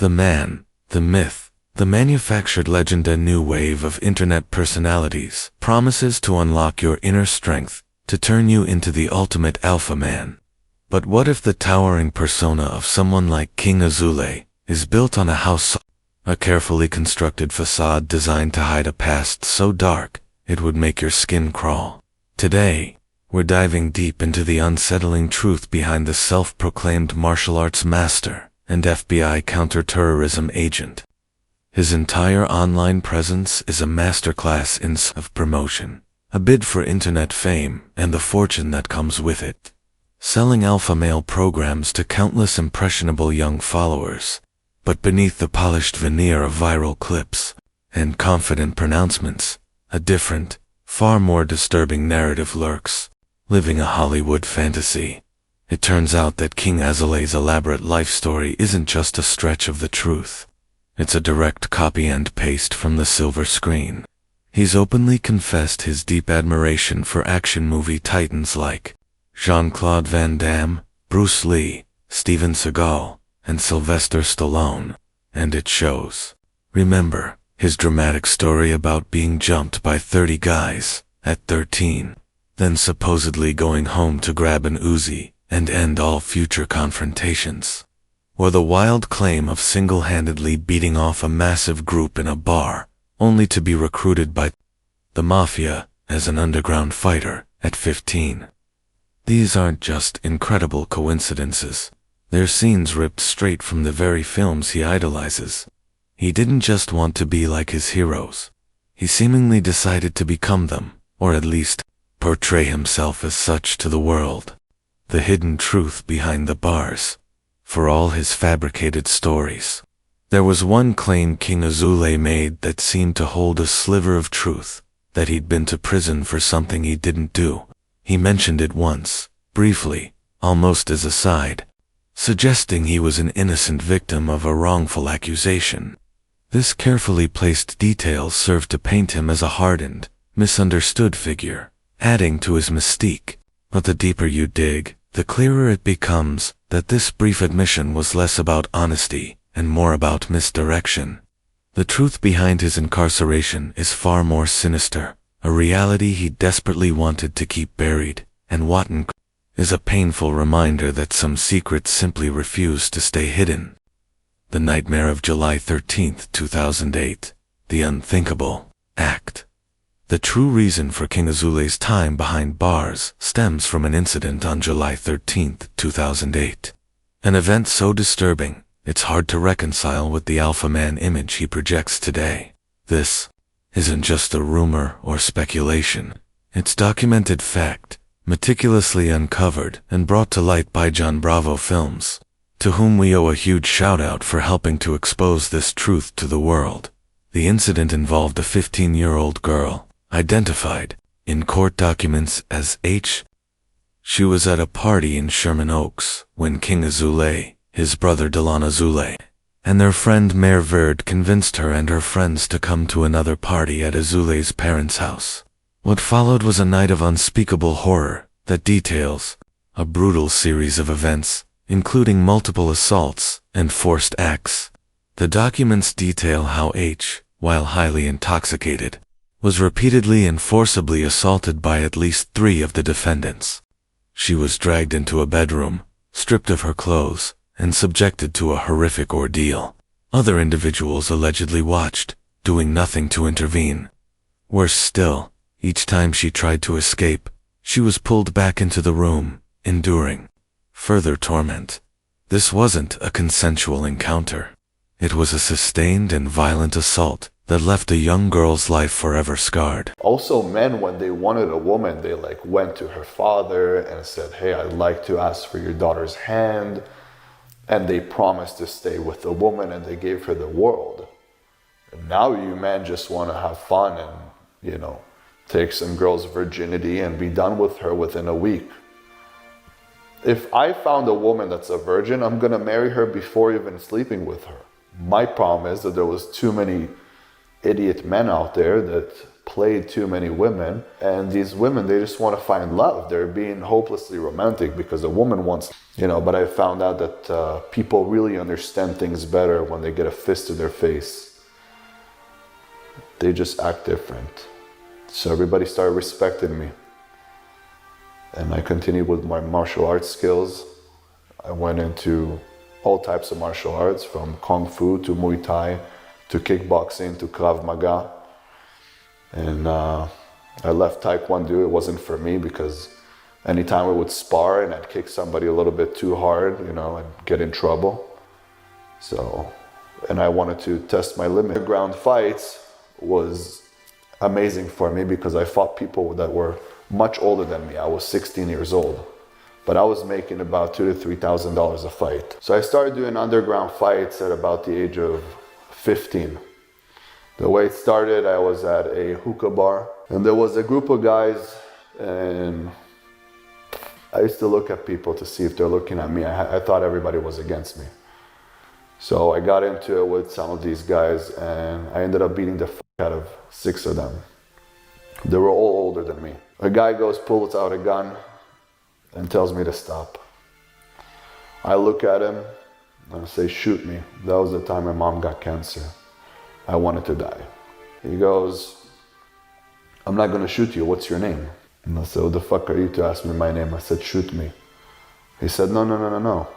The man, the myth, the manufactured legend, a new wave of internet personalities promises to unlock your inner strength, to turn you into the ultimate alpha man. But what if the towering persona of someone like King Azoulay is built on a carefully constructed facade designed to hide a past so dark it would make your skin crawl? Today, we're diving deep into the unsettling truth behind the self-proclaimed martial arts master and FBI counterterrorism agent. His entire online presence is a masterclass in self-promotion, a bid for internet fame and the fortune that comes with it. Selling alpha male programs to countless impressionable young followers. But beneath the polished veneer of viral clips and confident pronouncements, a different, far more disturbing narrative lurks, living a Hollywood fantasy. It turns out that King Azoulay's elaborate life story isn't just a stretch of the truth. It's a direct copy and paste from the silver screen. He's openly confessed his deep admiration for action movie titans like Jean-Claude Van Damme, Bruce Lee, Steven Seagal, and Sylvester Stallone, and it shows. Remember his dramatic story about being jumped by 30 guys at 13, then supposedly going home to grab an Uzi and end all future confrontations? Or the wild claim of single-handedly beating off a massive group in a bar, only to be recruited by the mafia as an underground fighter at 15. These aren't just incredible coincidences. They're scenes ripped straight from the very films he idolizes. He didn't just want to be like his heroes. He seemingly decided to become them, or at least portray himself as such to the world. The hidden truth behind the bars. For all his fabricated stories, there was one claim King Azoulay made that seemed to hold a sliver of truth, that he'd been to prison for something he didn't do. He mentioned it once, briefly, almost as a side, suggesting he was an innocent victim of a wrongful accusation. This carefully placed detail served to paint him as a hardened, misunderstood figure, adding to his mystique. But the deeper you dig, the clearer it becomes that this brief admission was less about honesty and more about misdirection. The truth behind his incarceration is far more sinister, a reality he desperately wanted to keep buried, and what is a painful reminder that some secrets simply refuse to stay hidden. The nightmare of July 13, 2008, the unthinkable act. The true reason for King Azoulay's time behind bars stems from an incident on July 13, 2008. An event so disturbing, it's hard to reconcile with the alpha man image he projects today. This isn't just a rumor or speculation. It's documented fact, meticulously uncovered and brought to light by Jon Bravo Films, to whom we owe a huge shout-out for helping to expose this truth to the world. The incident involved a 15-year-old girl, identified in court documents as H. She was at a party in Sherman Oaks when King Azoulay, his brother Jon Azoulay, and their friend Mayor Verd convinced her and her friends to come to another party at Azoulay's parents' house. What followed was a night of unspeakable horror that details a brutal series of events, including multiple assaults and forced acts. The documents detail how H, while highly intoxicated, was repeatedly and forcibly assaulted by at least 3 of the defendants. She was dragged into a bedroom, stripped of her clothes, and subjected to a horrific ordeal. Other individuals allegedly watched, doing nothing to intervene. Worse still, each time she tried to escape, she was pulled back into the room, enduring further torment. This wasn't a consensual encounter. It was a sustained and violent assault that left a young girl's life forever scarred. Also, men, when they wanted a woman, they went to her father and said, hey, I'd like to ask for your daughter's hand. And they promised to stay with the woman and they gave her the world. And now you men just want to have fun and, take some girl's virginity and be done with her within a week. If I found a woman that's a virgin, I'm going to marry her before even sleeping with her. My problem is that there was too many idiot men out there that played too many women, and these women, they just want to find love. They're being hopelessly romantic because a woman wants, but I found out that people really understand things better when they get a fist to their face. They just act different. So everybody started respecting me. And I continued with my martial arts skills. I went into all types of martial arts, from Kung Fu to Muay Thai to kickboxing to Krav Maga. And I left Taekwondo. It wasn't for me, because anytime I would spar and I'd kick somebody a little bit too hard, I'd get in trouble. And I wanted to test my limit. Ground fights was amazing for me because I fought people that were much older than me. I was 16 years old, but I was making about $2,000 to $3,000 a fight. So I started doing underground fights at about the age of 15. The way it started, I was at a hookah bar, and there was a group of guys, and I used to look at people to see if they're looking at me. I thought everybody was against me. So I got into it with some of these guys, and I ended up beating the fuck out of 6 of them. They were all older than me. A guy pulls out a gun and tells me to stop. I look at him and I say, shoot me. That was the time my mom got cancer. I wanted to die. He goes, I'm not gonna shoot you, what's your name? And I said, what the fuck are you to ask me my name? I said, shoot me. He said, no.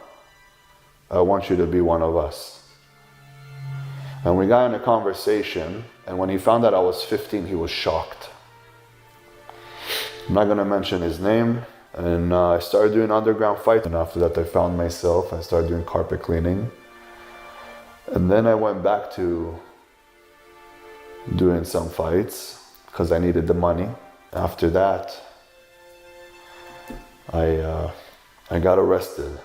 I want you to be one of us. And we got in a conversation, and when he found out I was 15, he was shocked. I'm not gonna mention his name. And I started doing underground fights. And after that, I found myself. I started doing carpet cleaning. And then I went back to doing some fights because I needed the money. After that, I got arrested.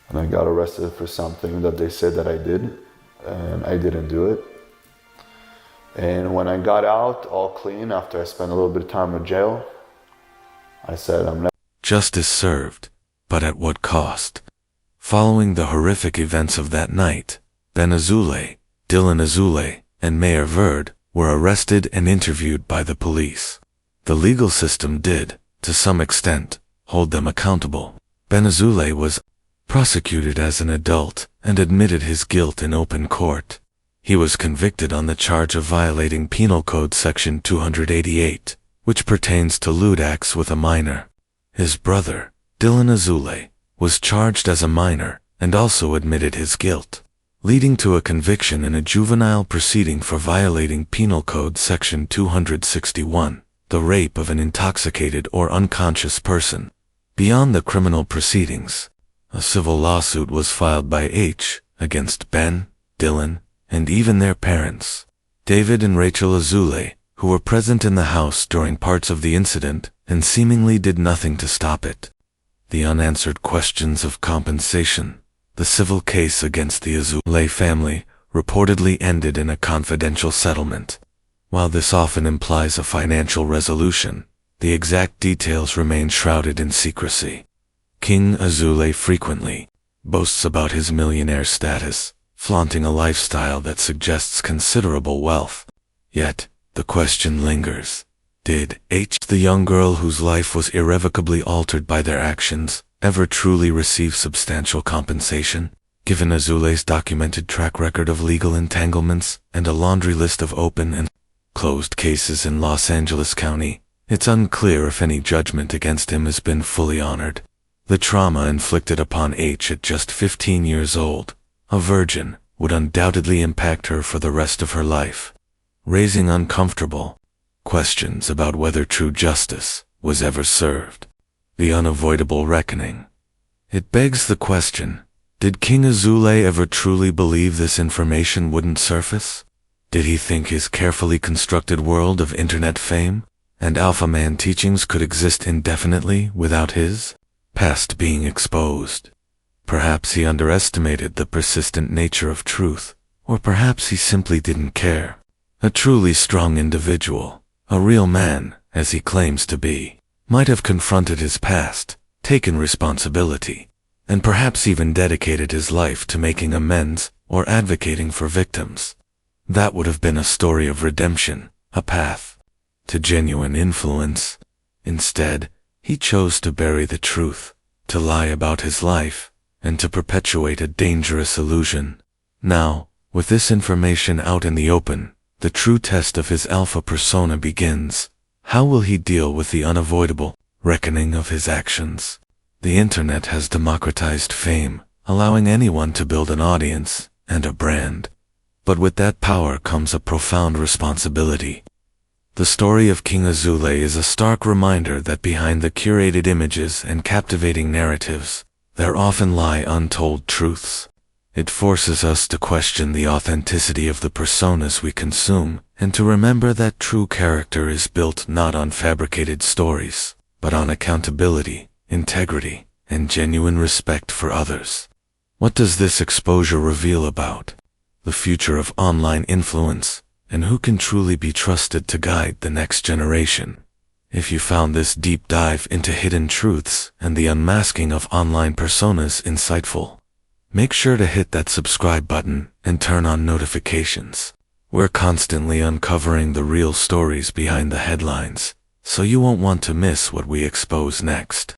And I got arrested for something that they said that I did, and I didn't do it. And when I got out all clean after I spent a little bit of time in jail, I said, I'm not. Justice served, but at what cost? Following the horrific events of that night, Ben Azoulay, Dylan Azoulay, and Mayor Verd were arrested and interviewed by the police. The legal system did, to some extent, hold them accountable. Ben Azoulay was prosecuted as an adult and admitted his guilt in open court. He was convicted on the charge of violating Penal Code Section 288, which pertains to lewd acts with a minor. His brother, Dylan Azoulay, was charged as a minor and also admitted his guilt, leading to a conviction in a juvenile proceeding for violating Penal Code Section 261, the rape of an intoxicated or unconscious person. Beyond the criminal proceedings, a civil lawsuit was filed by H against Ben, Dylan, and even their parents, David and Rachel Azoulay, who were present in the house during parts of the incident and seemingly did nothing to stop it. The unanswered questions of compensation. The civil case against the Azoulay family reportedly ended in a confidential settlement. While this often implies a financial resolution, the exact details remain shrouded in secrecy. King Azoulay frequently boasts about his millionaire status, flaunting a lifestyle that suggests considerable wealth. Yet, the question lingers. Did H, the young girl whose life was irrevocably altered by their actions, ever truly receive substantial compensation? Given Azoulay's documented track record of legal entanglements and a laundry list of open and closed cases in Los Angeles County, it's unclear if any judgment against him has been fully honored. The trauma inflicted upon H at just 15 years old, a virgin, would undoubtedly impact her for the rest of her life, raising uncomfortable questions about whether true justice was ever served. The unavoidable reckoning. It begs the question, did King Azoulay ever truly believe this information wouldn't surface? Did he think his carefully constructed world of internet fame and alpha man teachings could exist indefinitely without his past being exposed? Perhaps he underestimated the persistent nature of truth, or perhaps he simply didn't care. A truly strong individual, a real man, as he claims to be, might have confronted his past, taken responsibility, and perhaps even dedicated his life to making amends or advocating for victims. That would have been a story of redemption, a path to genuine influence. Instead, he chose to bury the truth, to lie about his life, and to perpetuate a dangerous illusion. Now, with this information out in the open, the true test of his alpha persona begins. How will he deal with the unavoidable reckoning of his actions? The internet has democratized fame, allowing anyone to build an audience and a brand. But with that power comes a profound responsibility. The story of King Azoulay is a stark reminder that behind the curated images and captivating narratives, there often lie untold truths. It forces us to question the authenticity of the personas we consume, and to remember that true character is built not on fabricated stories, but on accountability, integrity, and genuine respect for others. What does this exposure reveal about the future of online influence, and who can truly be trusted to guide the next generation? If you found this deep dive into hidden truths and the unmasking of online personas insightful, make sure to hit that subscribe button and turn on notifications. We're constantly uncovering the real stories behind the headlines, so you won't want to miss what we expose next.